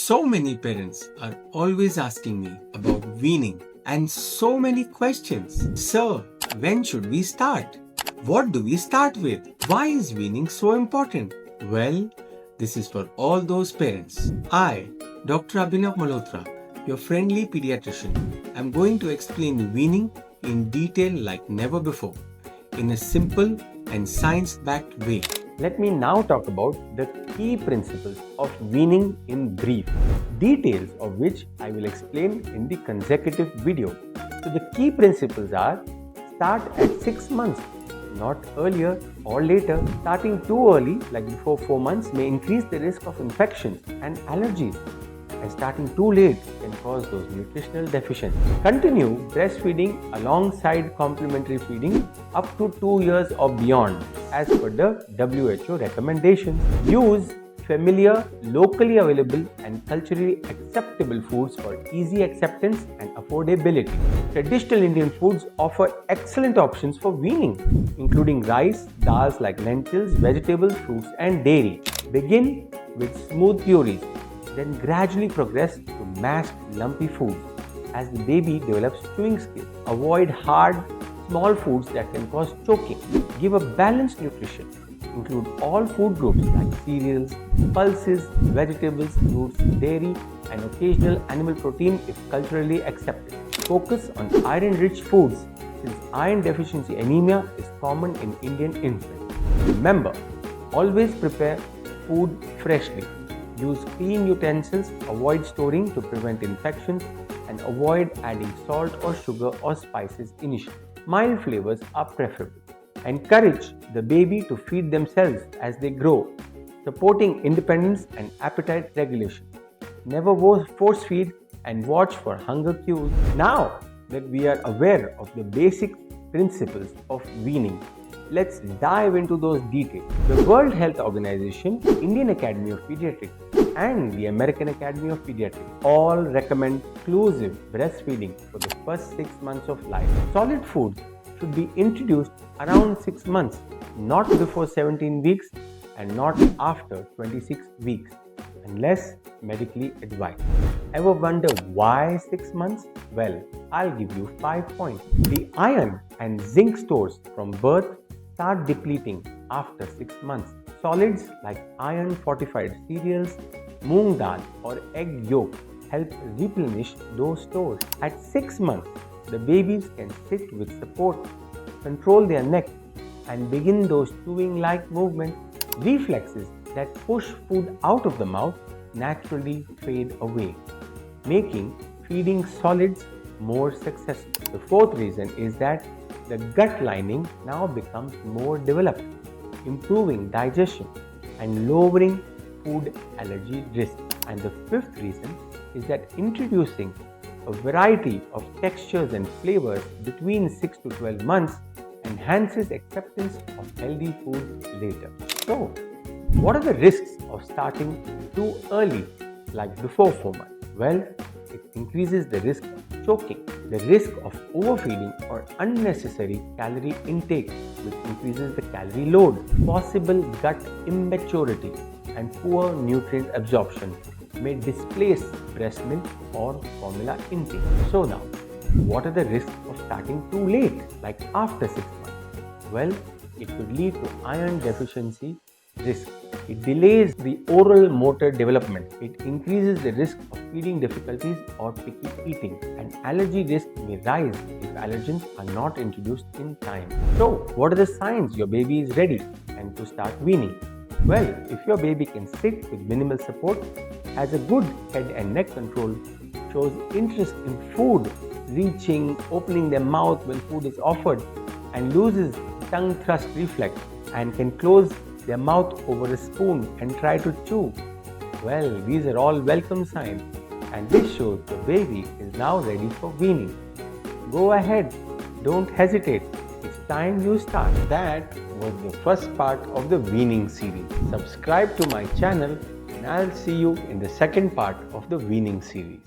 So many parents are always asking me about weaning and so many questions. Sir, when should we start? What do we start with? Why is weaning so important? Well, this is for all those parents. I, Dr. Abhinav Malhotra, your friendly pediatrician, am going to explain weaning in detail like never before, in a simple and science-backed way. Let me now talk about the key principles of weaning in brief, details of which I will explain in the consecutive video. So the key principles are: start at 6 months, not earlier or later. Starting too early, like before 4 months, may increase the risk of infections and allergies. And starting too late can cause those nutritional deficiencies. Continue breastfeeding alongside complementary feeding up to 2 years or beyond as per the WHO recommendations. Use familiar, locally available and culturally acceptable foods for easy acceptance and affordability. Traditional Indian foods offer excellent options for weaning, including rice, dals like lentils, vegetables, fruits and dairy. Begin with smooth purees, then gradually progress to mashed lumpy foods as the baby develops chewing skills. Avoid hard, small foods that can cause choking. Give a balanced nutrition. Include all food groups like cereals, pulses, vegetables, fruits, dairy, and occasional animal protein if culturally accepted. Focus on iron-rich foods since iron deficiency anemia is common in Indian infants. Remember, always prepare food freshly. Use clean utensils, avoid storing to prevent infections, and avoid adding salt or sugar or spices initially. Mild flavors are preferable. Encourage the baby to feed themselves as they grow, supporting independence and appetite regulation. Never force feed and watch for hunger cues. Now that we are aware of the basic principles of weaning, let's dive into those details. The World Health Organization, Indian Academy of Pediatrics, and the American Academy of Pediatrics all recommend exclusive breastfeeding for the first 6 months of life. Solid foods should be introduced around 6 months, not before 17 weeks and not after 26 weeks, unless medically advised. Ever wonder why 6 months? Well, I'll give you 5 points. The iron and zinc stores from birth start depleting after 6 months. Solids like iron-fortified cereals, moong dal or egg yolk help replenish those stores. At 6 months, the babies can sit with support, control their neck, and begin those chewing-like movements. Reflexes that push food out of the mouth naturally fade away, making feeding solids more successful. The fourth reason is that the gut lining now becomes more developed, improving digestion and lowering food allergy risk. And the fifth reason is that introducing a variety of textures and flavors between 6 to 12 months enhances acceptance of healthy food later. So, what are the risks of starting too early, like before 4 months? Well, it increases the risk of choking, the risk of overfeeding or unnecessary calorie intake, which increases the calorie load, possible gut immaturity, and poor nutrient absorption may displace breast milk or formula intake. So now, what are the risks of starting too late, like after 6 months? Well, it could lead to iron deficiency risk. It delays the oral motor development. It increases the risk of feeding difficulties or picky eating. And allergy risk may rise if allergens are not introduced in time. So, what are the signs your baby is ready and to start weaning? Well, if your baby can sit with minimal support, has a good head and neck control, shows interest in food, reaching, opening their mouth when food is offered, and loses tongue thrust reflex, and can close their mouth over a spoon and try to chew, well, these are all welcome signs, and this shows the baby is now ready for weaning. Go ahead, don't hesitate. It's time you start. That was the first part of the weaning series. Subscribe to my channel and I'll see you in the second part of the weaning series.